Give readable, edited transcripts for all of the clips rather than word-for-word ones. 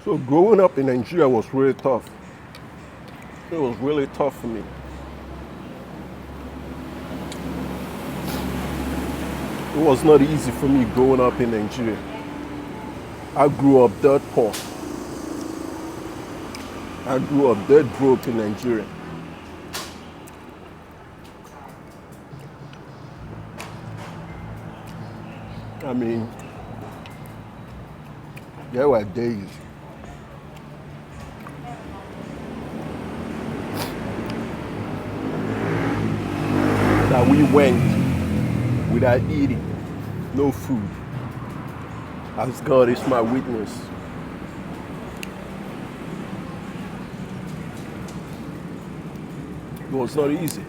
So growing up in Nigeria was really tough. It was really tough for me. It was not easy for me growing up in Nigeria. I grew up dirt poor. I grew up dirt broke in Nigeria. I mean, there were days that we went without eating, no food. As God is my witness. It was not easy.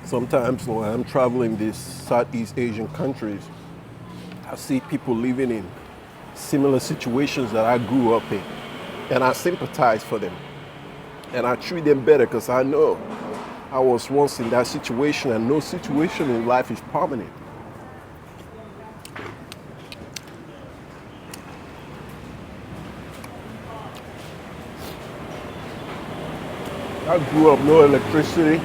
Sometimes when I'm traveling these Southeast Asian countries, I see people living in similar situations that I grew up in. And I sympathize for them. And I treat them better because I know I was once in that situation, and no situation in life is permanent. I grew up no electricity.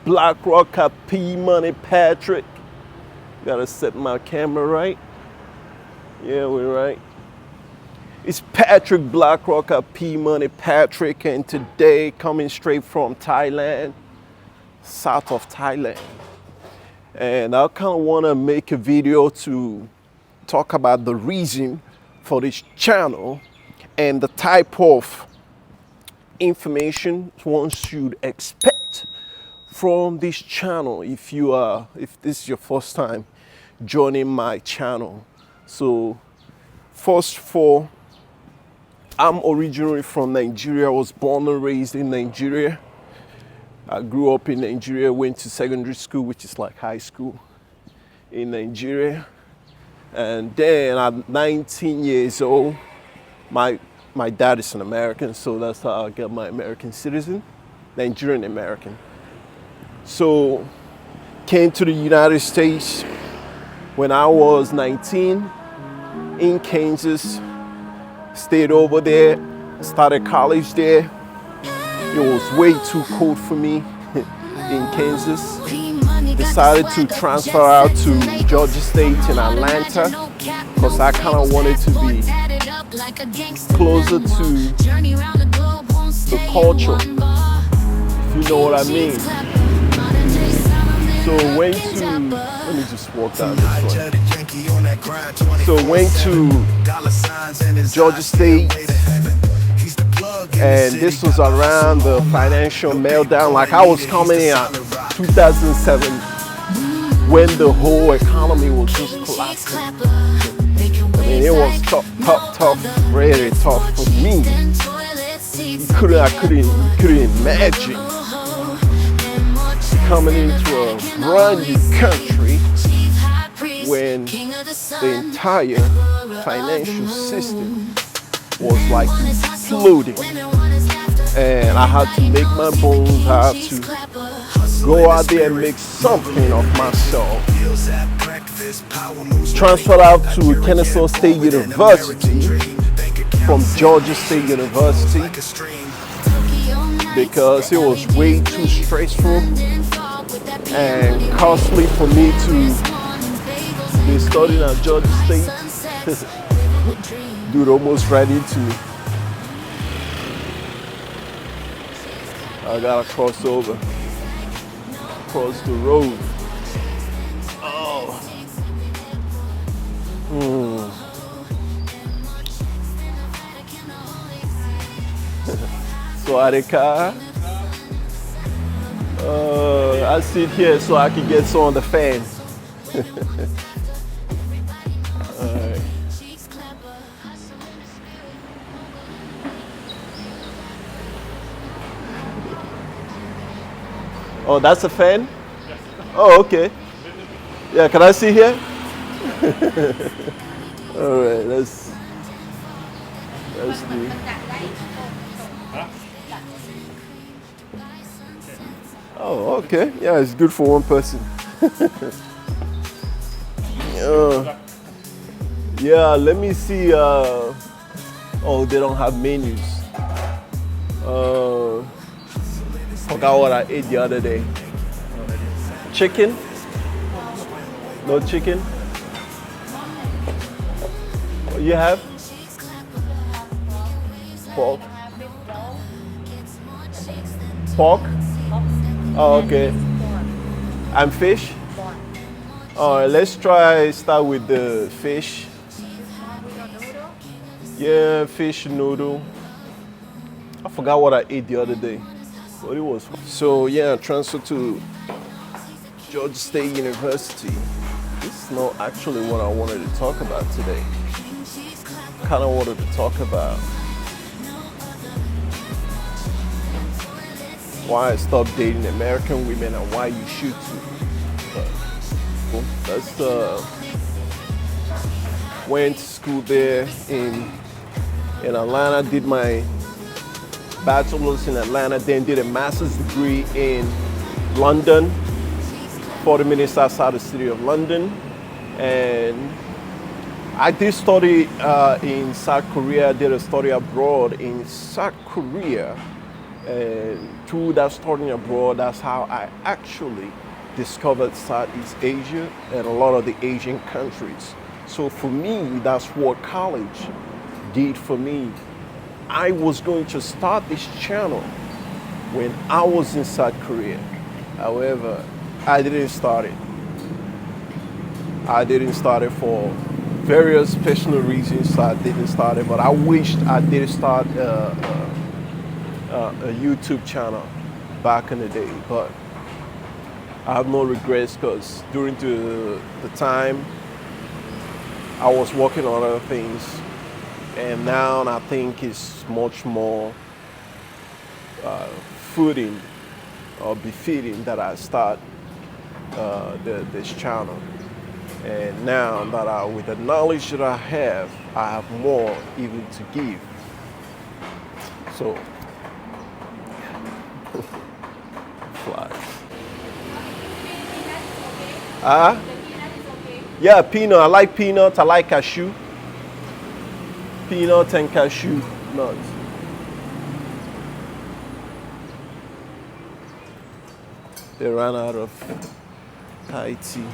Black Rocker P Money Patrick. Gotta set my camera right. Yeah, we're right. It's Patrick Black Rocker P Money Patrick, and today coming straight from Thailand, south of Thailand. And I kind of want to make a video to talk about the reason for this channel and the type of information one should expect from this channel if this is your first time joining my channel. So first of all, I'm originally from Nigeria. I was born and raised in Nigeria. I grew up in Nigeria, went to secondary school, which is like high school in Nigeria. And then at 19 years old, my dad is an American, so that's how I got my American citizen, Nigerian American. So came to the United States when I was 19 in Kansas, stayed over there, started college there. It was way too cold for me in Kansas. Decided to transfer out to Georgia State in Atlanta because I kind of wanted to be closer to the culture, if you know what I mean. So went to, let me just walk down this way. So went to Georgia State, and this was around the financial meltdown. Like I was coming in at 2007 when the whole economy was just collapsing. I mean, it was tough, really tough for me. I couldn't imagine coming into a brand new country when the entire financial system was like floating, and I had to make my bones. I had to go out there and make something of myself. Transferred out to Kennesaw State University from Georgia State University because it was way too stressful and costly for me to be studying at Georgia State. Dude almost ran into me. I gotta cross over, cross the road. Oh. So at the car, I sit here so I can get some on the fan. Alright. Oh, that's a fan? Yes. Oh, okay. Yeah, can I see here? Alright, let's do. Oh, okay. Yeah, it's good for one person. Yeah, let me see. Oh, they don't have menus. Forgot what I ate the other day. Chicken? No chicken? What you have? Pork. Pork? Oh, okay. And fish? All right, let's start with the fish. Yeah, fish noodle. I forgot what I ate the other day. But it was. So yeah, transfer to Georgia State University. This is not actually what I wanted to talk about today. Kind of wanted to talk about why I stopped dating American women and why you should too. That's went to school there in Atlanta, did my bachelor's in Atlanta, then did a master's degree in London, 40 minutes outside the city of London. And I did study in South Korea, I did a study abroad in South Korea. And through that studying abroad, that's how I actually discovered Southeast Asia and a lot of the Asian countries. So for me, that's what college did for me. I was going to start this channel when I was in South Korea. However, I didn't start it. I didn't start it for various personal reasons. I didn't start it, but I wished I did start a YouTube channel back in the day. But I have no regrets because during the time I was working on other things, and now I think it's much more footing or befitting that I start this channel. And now that with the knowledge that I have more even to give. So, flies. Yeah, peanut. I like peanuts. I like cashew. Peanuts and cashew nuts. They ran out of Thai tea.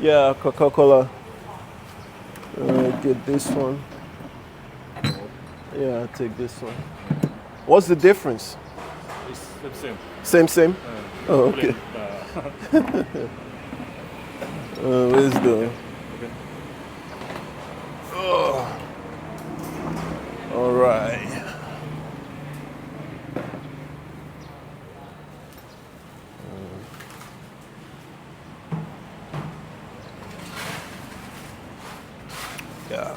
Yeah, Coca-Cola. Get this one. Yeah, I'll take this one. What's the difference? It's the same. Same? Oh, okay. Where's the... Oh. All right. Yeah.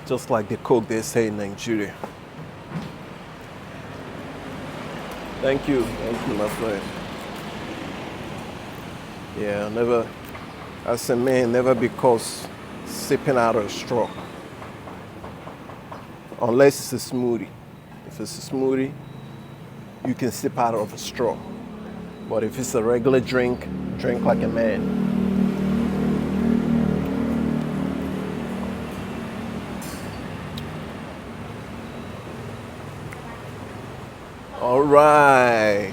Just like the Coke they say in Nigeria. Thank you, my friend. Yeah, never, as a man, never be caught sipping out of a straw. Unless it's a smoothie. If it's a smoothie, you can sip out of a straw. But if it's a regular drink, drink like a man. All right.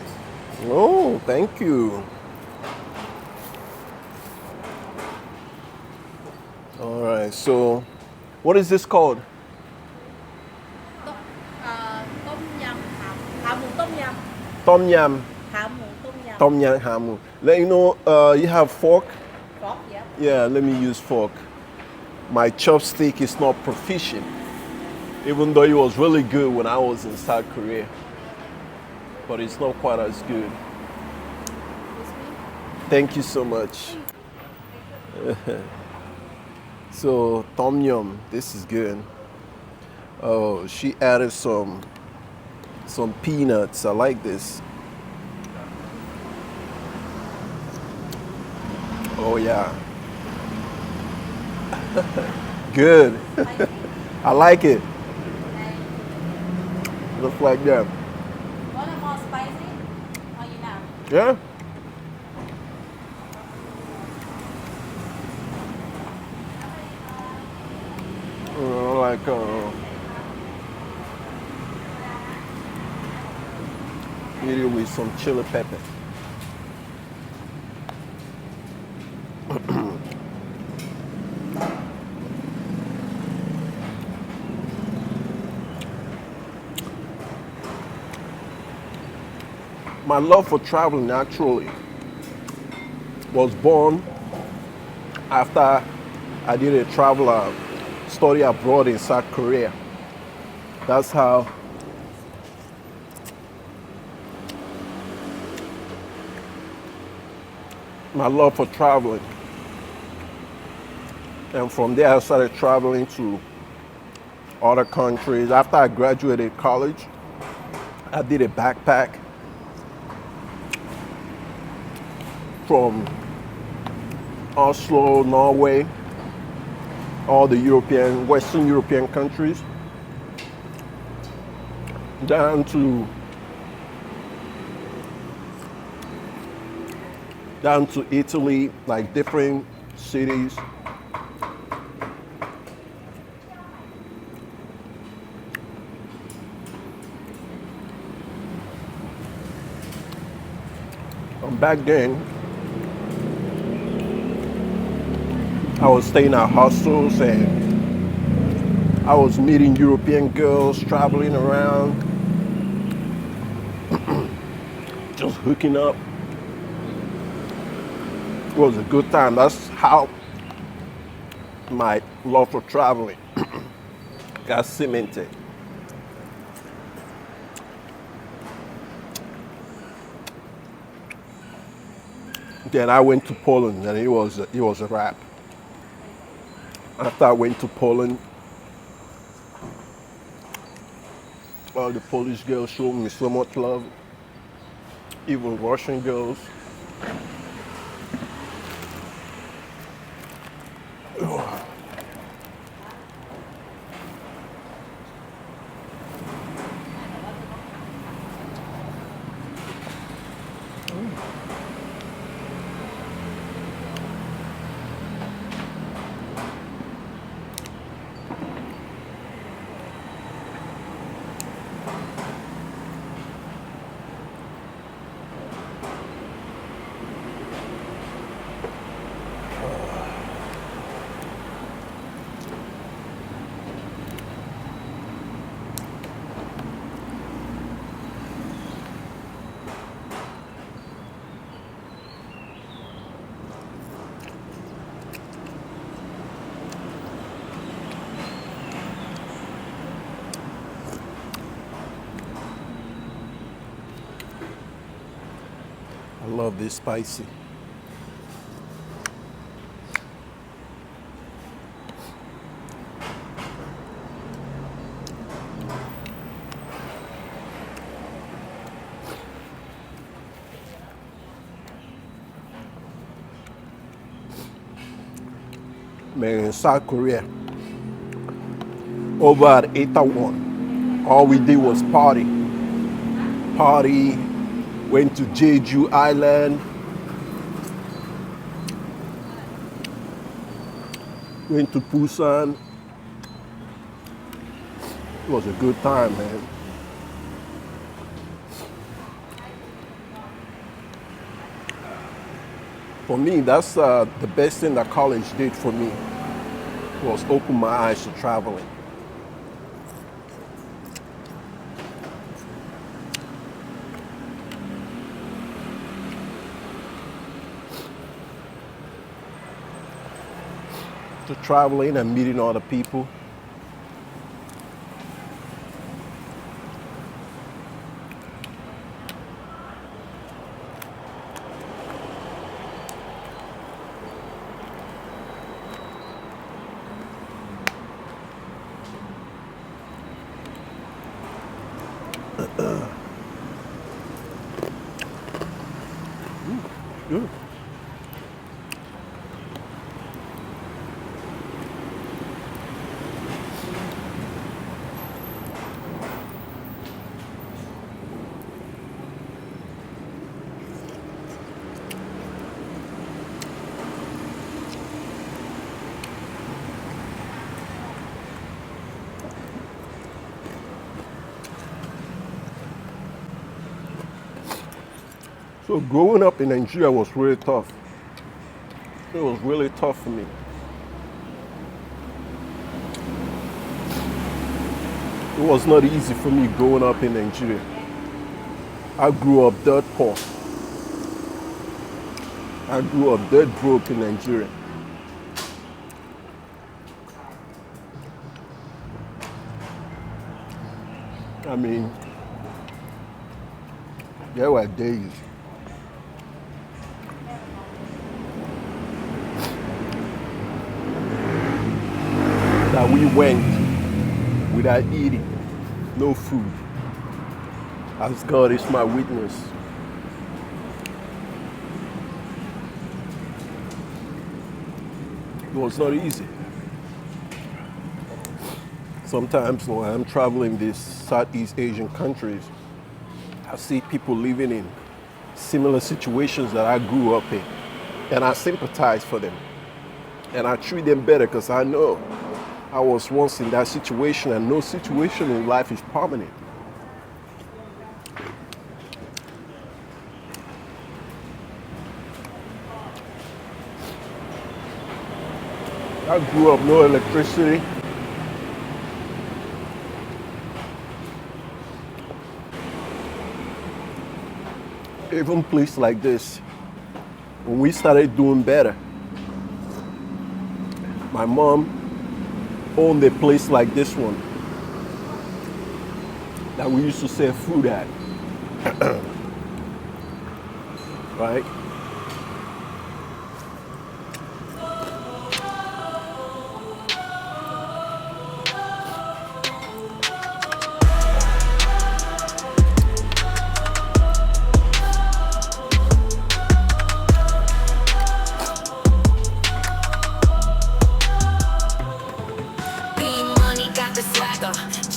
Oh, thank you. All right. So, what is this called? Tom yum. Tom yum hamu. Let you know, you have fork? Fork, yeah. Yeah, let me use fork. My chopstick is not proficient, even though it was really good when I was in South Korea. But it's not quite as good. Thank you so much. So, tom yum, this is good. Oh, she added some peanuts. I like this. Oh yeah. Good. I like it. Just like that. Want it more spicy? Or you know? Yeah. Like eat it with some chili pepper. My love for traveling actually was born after I did a travel study abroad in South Korea. That's how my love for traveling. And from there I started traveling to other countries. After I graduated college, I did a backpack from Oslo, Norway, all the Western European countries, down to Italy, like different cities. And back then, I was staying at hostels and I was meeting European girls, traveling around, just hooking up. It was a good time. That's how my love for traveling got cemented. Then I went to Poland and it was a wrap. After I went to Poland, all the Polish girls showed me so much love, even Russian girls. I love this spicy. Man, in South Korea, over at Itaewon, all we did was party. Party, went to Jeju Island, went to Busan. It was a good time, man. For me, that's the best thing that college did for me, was open my eyes to traveling. To traveling and meeting other people. Good. So growing up in Nigeria was really tough. It was really tough for me. It was not easy for me growing up in Nigeria. I grew up dirt poor. I grew up dirt broke in Nigeria. I mean, there were days that we went without eating, no food. As God is my witness. It was not easy. Sometimes when I'm traveling these Southeast Asian countries, I see people living in similar situations that I grew up in. And I sympathize for them. And I treat them better because I know I was once in that situation, and no situation in life is permanent. I grew up no electricity. Even places like this, when we started doing better, my mom owned a place like this one that we used to sell food at. Right?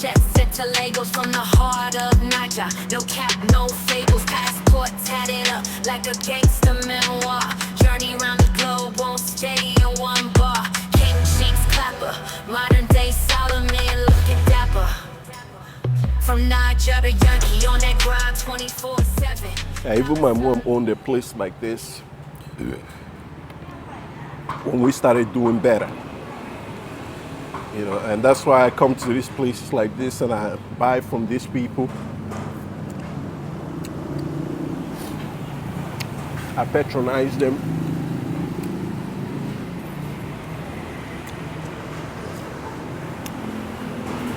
Jet set to Lagos from the heart of Niger. No cap, no fables, passport tatted up like a gangster memoir. Journey around the globe, won't stay in one bar. King Cheeks clapper, modern day Solomon looking dapper. From Niger to Yankee on that grind 24/7. Yeah, even my mom owned a place like this when we started doing better. You know, and that's why I come to these places like this and I buy from these people. I patronize them.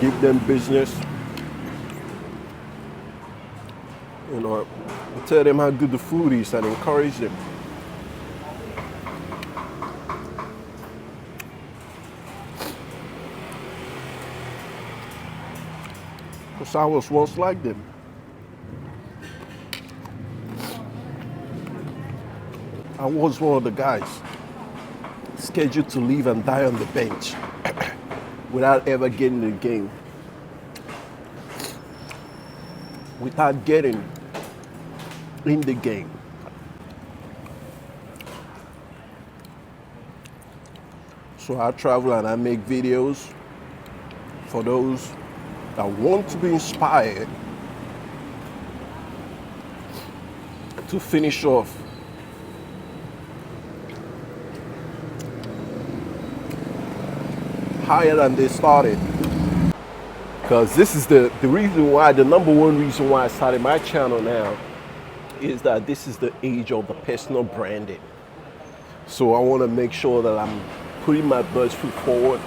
Give them business. You know, I tell them how good the food is and encourage them. Because I was once like them. I was one of the guys scheduled to live and die on the bench without ever getting in the game. Without getting in the game. So I travel and I make videos for those that want to be inspired to finish off higher than they started. Because this is the reason why, the number one reason why I started my channel now is that this is the age of the personal branding. So I want to make sure that I'm putting my best foot forward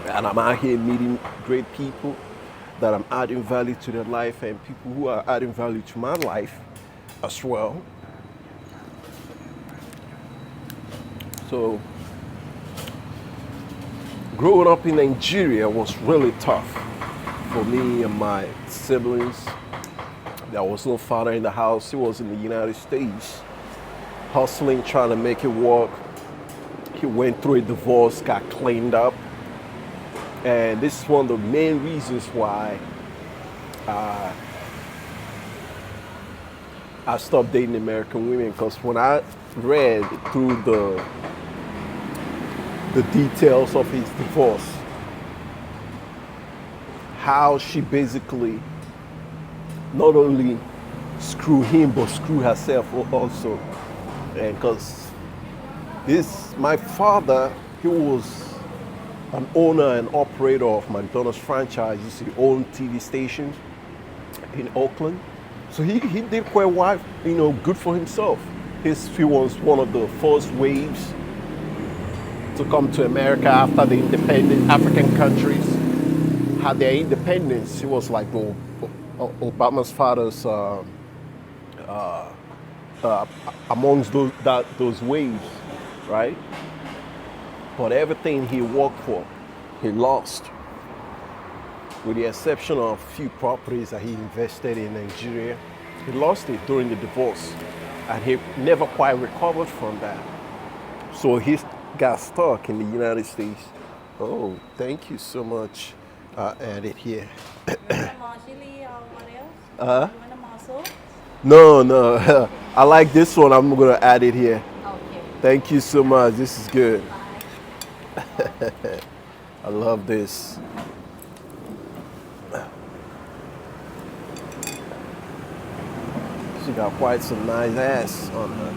and I'm out here meeting great people, that I'm adding value to their life and people who are adding value to my life as well. So growing up in Nigeria was really tough for me and my siblings. There was no father in the house. He was in the United States, hustling, trying to make it work. He went through a divorce, got cleaned up. And this is one of the main reasons why I stopped dating American women, because when I read through the details of his divorce, how she basically not only screw him, but screw herself also. And because my father, he was an owner and operator of McDonald's franchises. He owned TV stations in Oakland. So he did quite well, good for himself. He was one of the first waves to come to America after the independent African countries had their independence. He was like Obama's father's amongst those waves, right? But everything he worked for, he lost, with the exception of a few properties that he invested in Nigeria. He lost it during the divorce, and he never quite recovered from that. So he got stuck in the United States. Oh, thank you so much. Add it here. You want more chili or what else? You want more sauce? No. I like this one. I'm gonna add it here. Okay. Thank you so much. This is good. I love this. She got quite some nice ass on her.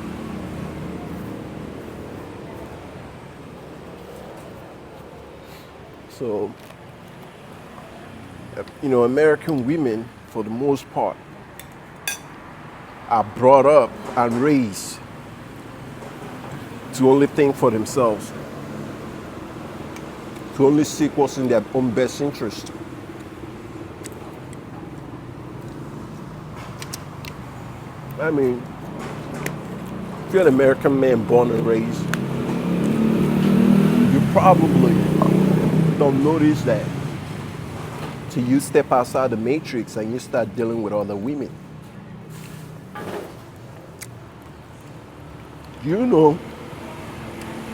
So, American women, for the most part, are brought up and raised to only think for themselves, to only seek what's in their own best interest. I mean, if you're an American man born and raised, you probably don't notice that till you step outside the matrix and you start dealing with other women. You know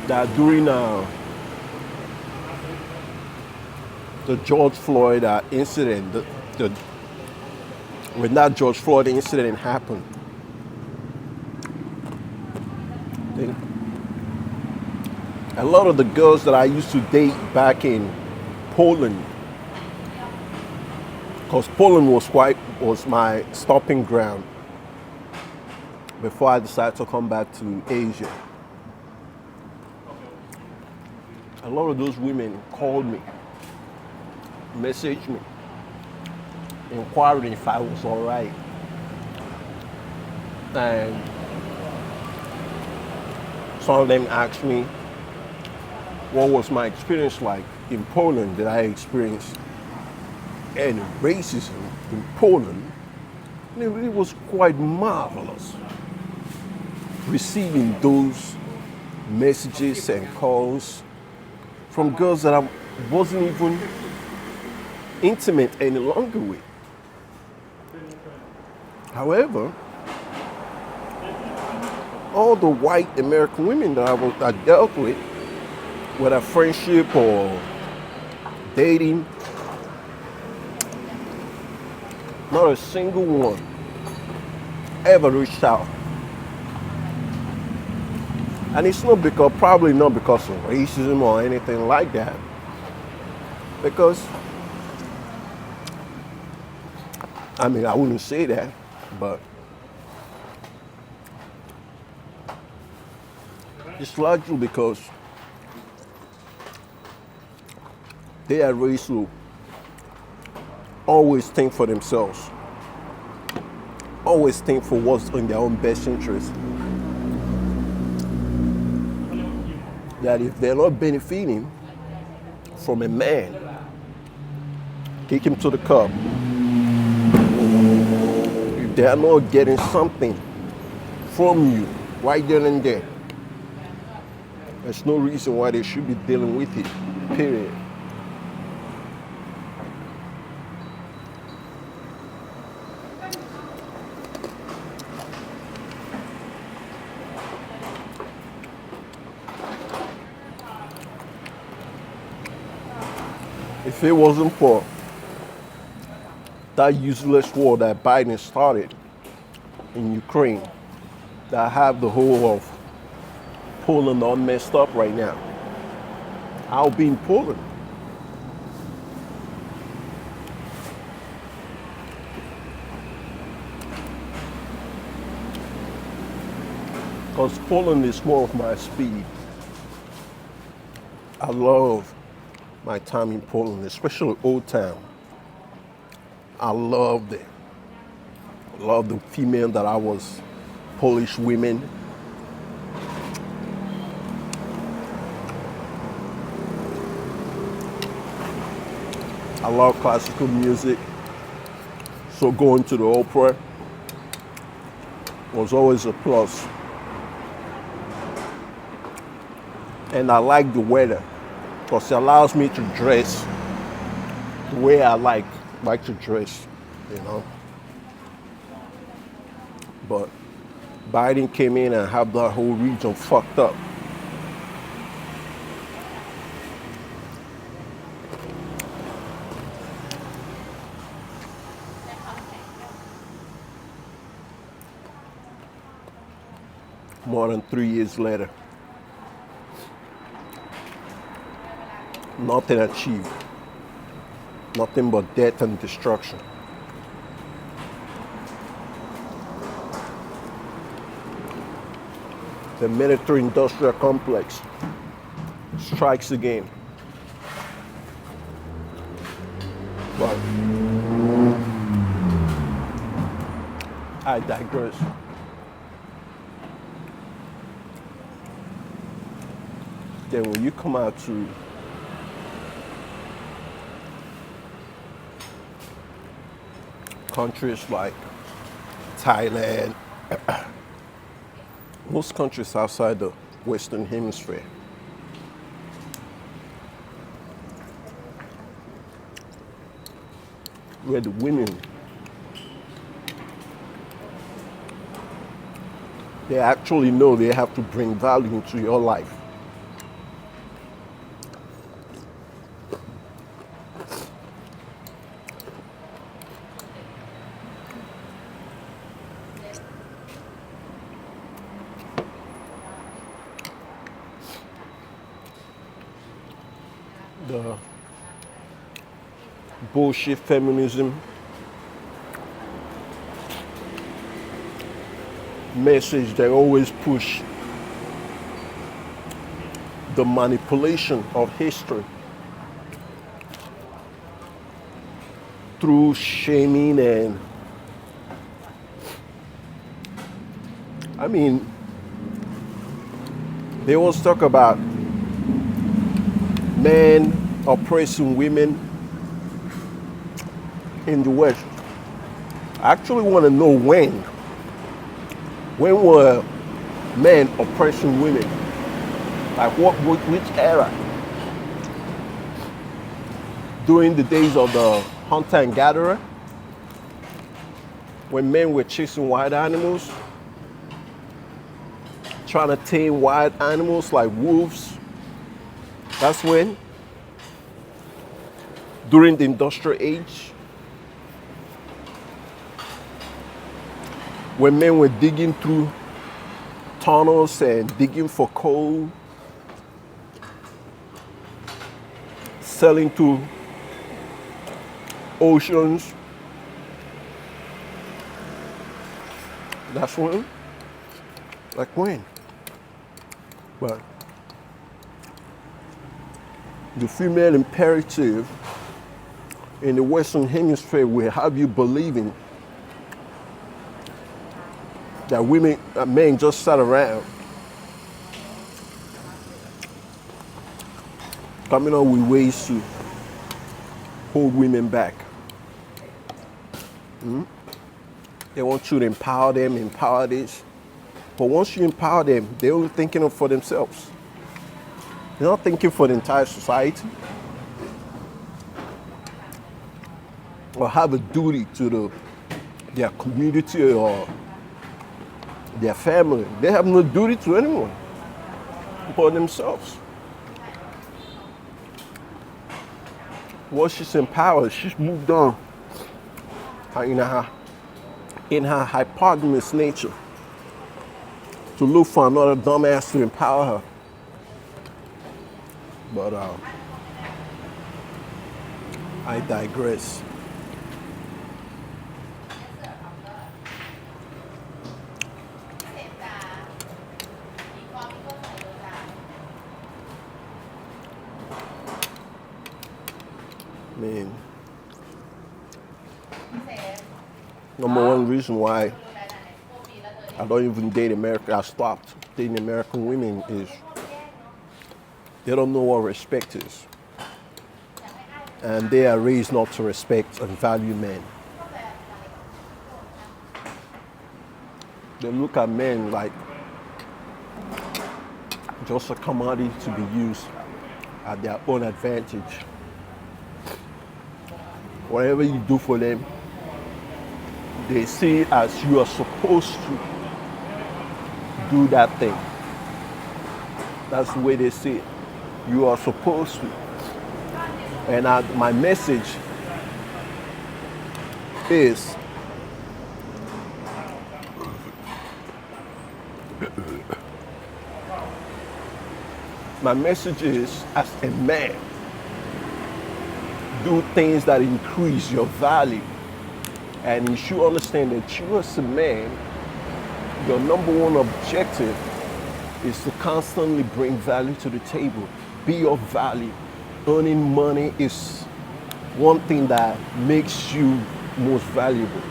that during the George Floyd incident, when that George Floyd incident happened, a lot of the girls that I used to date back in Poland, because Poland was my stopping ground before I decided to come back to Asia. A lot of those women called me, messaged me, inquiring if I was all right. And some of them asked me, what was my experience like in Poland? Did I experience any racism in Poland? And it was quite marvelous receiving those messages and calls from girls that I wasn't even intimate any longer with. However, all the white American women that I dealt with, whether friendship or dating, not a single one ever reached out. And it's probably not because of racism or anything like that. Because, I wouldn't say that, but it's largely because they are raised to always think for themselves, always think for what's in their own best interest. That if they're not benefiting from a man, kick him to the curb. If they are not getting something from you right then and there, there's no reason why they should be dealing with it, period. If it wasn't for that useless war that Biden started in Ukraine, that have the whole of Poland all messed up right now, I'll be in Poland. because Poland is more of my speed. I love my time in Poland, especially Old Town. I loved it. I loved the female that I was, Polish women. I love classical music, so going to the opera was always a plus. And I like the weather because it allows me to dress the way I like to dress, you know. But Biden came in and had that whole region fucked up. More than 3 years later, nothing achieved. Nothing but death and destruction. The military-industrial complex strikes again. But I digress. Then when you come out to countries like Thailand, most countries outside the Western Hemisphere, where the women, they actually know they have to bring value into your life. The bullshit feminism message they always push, the manipulation of history through shaming and they always talk about men oppressing women in the West. I actually want to know when were men oppressing women? Like which era? During the days of the hunter and gatherer, when men were chasing wild animals, trying to tame wild animals like wolves. That's when, during the industrial age, when men were digging through tunnels and digging for coal, selling to oceans. That's when? Like when? But the female imperative in the Western Hemisphere will have you believing that men just sat around coming up with ways to hold women back. They want you to empower them, empower this. But once you empower them, they're only thinking for themselves. They're not thinking for the entire society or have a duty to their community or their family. They have no duty to anyone but themselves. Once she's empowered, she's moved on in her hypogamous nature to look for another dumbass to empower her. But I digress. I mean, number one reason why I don't even date America, I stopped dating American women is they don't know what respect is. And they are raised not to respect and value men. They look at men like just a commodity to be used at their own advantage. Whatever you do for them, they see it as you are supposed to do that thing. That's the way they see it. You are supposed to. And my message is as a man, do things that increase your value. And you should understand that you as a man, your number one objective is to constantly bring value to the table. Be of value. Earning money is one thing that makes you most valuable.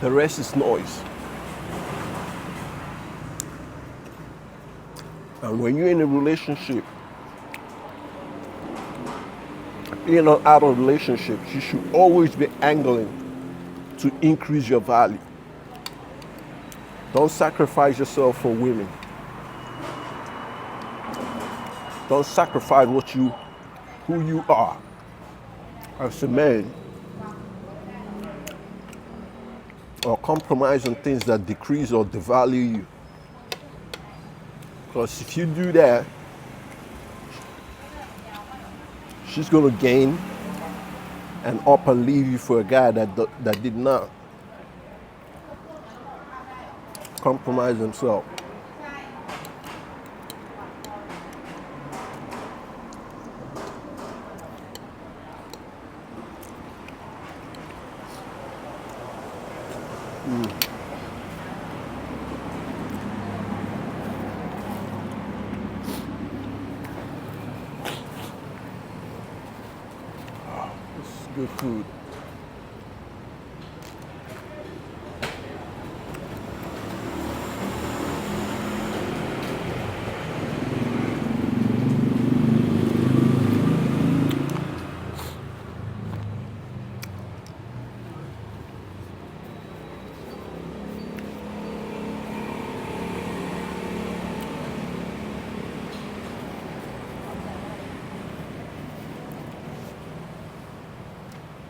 The rest is noise. And when you're in a relationship, in or out of relationships, you should always be angling to increase your value. Don't sacrifice yourself for women. Don't sacrifice who you are as a man, or compromise on things that decrease or devalue you. Because if you do that, she's going to gain and up and leave you for a guy that did not compromise himself. Good food.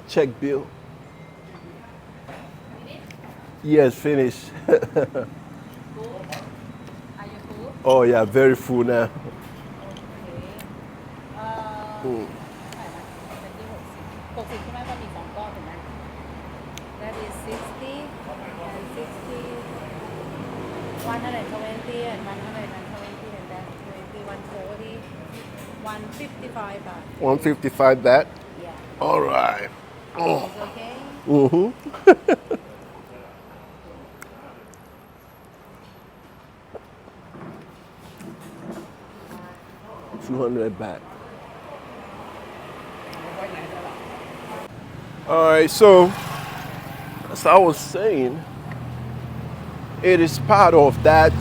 Check bill. Yes, finished. Are you full? Oh yeah, very full now. 60ใช่ไหมก็มี2ก้อนถูกไหม That is 60 and 60 120 and 120 and then 20 140 155 baht. 155 baht. Yeah. All right. Oh. It's okay? Mm-hmm. 200 baht. All right, so as I was saying, it is part of that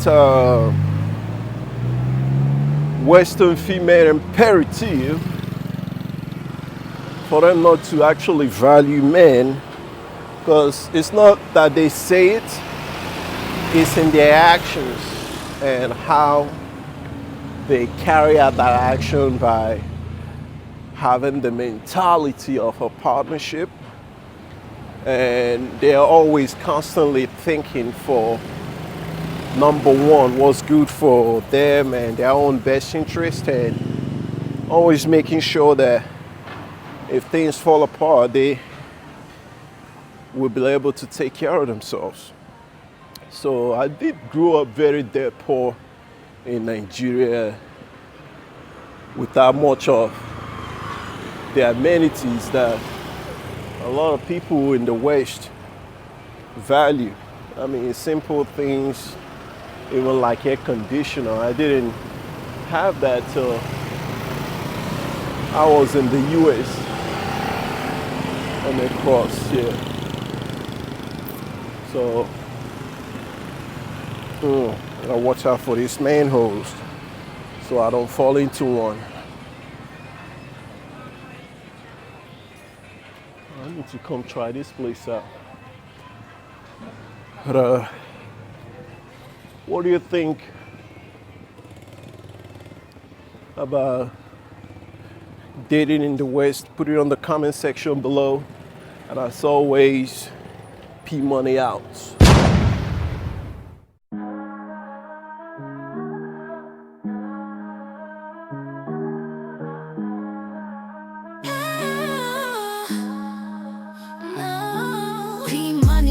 Western female imperative for them not to actually value men, because it's not that they say it, it's in their actions and how they carry out that action by having the mentality of a partnership, and they're always constantly thinking for number one, what's good for them and their own best interest, and always making sure that if things fall apart, they will be able to take care of themselves. So I did grow up very dirt poor in Nigeria without much of the amenities that a lot of people in the West value. I mean, simple things, even like air conditioner. I didn't have that till I was in the US on the cross here. So I gotta watch out for these manholes so I don't fall into one. I need to come try this place out. But what do you think about dating in the West? Put it on the comment section below. And as always, P Money out.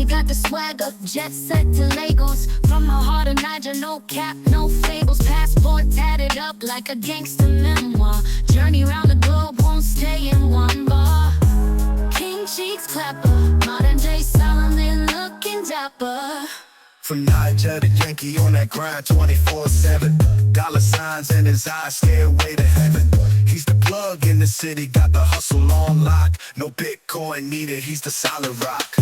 Got the swagger, jet set to Lagos. From the heart of Niger, no cap, no fables. Passport tatted up like a gangster memoir. Journey round the globe, won't stay in one bar. King cheeks clapper, modern day Solomon looking dapper. From Niger to Yankee on that grind 24/7. Dollar signs in his eyes, stairway to heaven. He's the plug in the city, got the hustle on lock. No Bitcoin needed, he's the solid rock.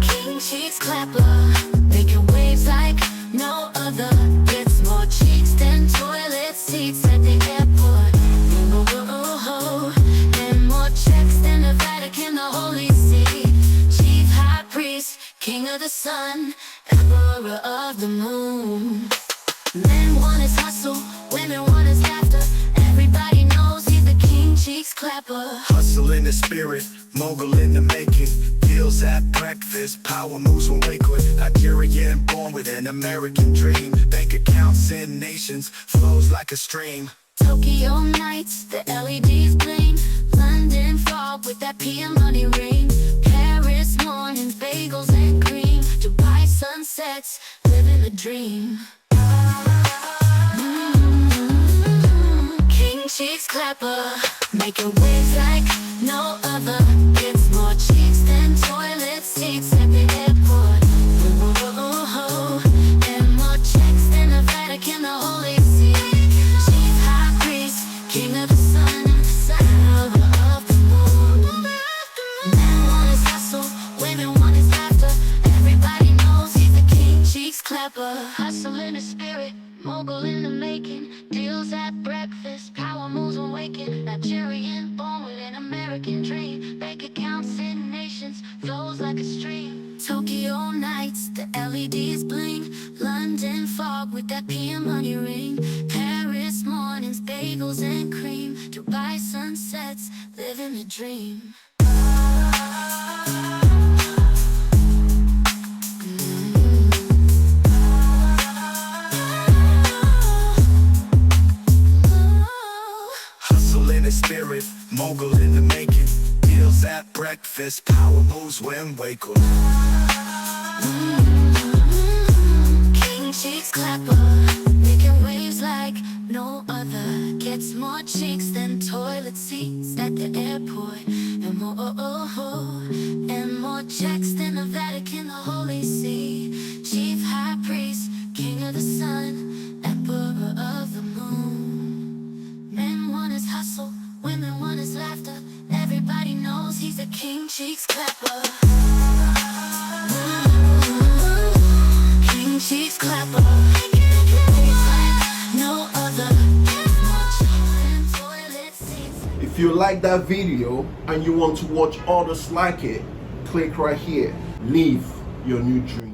King cheeks clapper, making waves like no other. Gets more cheeks than toilet seats at the airport. And more checks than the Vatican, the Holy See. Chief high priest, king of the sun, emperor of the moon. Men want his hustle, women want his laughter. Everybody knows he's the king cheeks clapper. Hustle in the spirit, mogul in the making. Deals at breakfast, power moves when waking. Nigerian, born with an American dream. Bank accounts in nations, flows like a stream. Tokyo nights, the LEDs gleam. London fog with that PM money ring. Paris mornings, bagels and cream. Dubai sunsets, living the dream. King cheeks clapper, making waves like no other. Gets more cheeks than toilet seats at the airport. And more checks than the Vatican, the Holy See. Chief high priest, king of the sun, emperor of the moon. Men want his hustle, women want his laughter. Everybody knows he's the king cheeks clapper. Hustle in the spirit, mogul in the making. Deals at breakfast, power moves when waking. Nigerian, born with an American dream. Bank accounts in nations, flows like a stream. Tokyo nights, the LEDs bling. London fog with that PM money ring. Paris mornings, bagels and cream. Dubai sunsets, living the dream. Spirit, mogul in the making. Deals at breakfast, power moves when waking. King cheeks clapper, making waves like no other. Gets more cheeks than toilet seats at the airport. And more checks than the Vatican, the Holy See. Chief high priest, king of the sun, emperor of the moon. Men want his hustle, women want his laughter. Everybody knows he's a king cheeks clapper. King cheeks clapper, no other. If you like that video and you want to watch others like it, click right here. Live your new dream.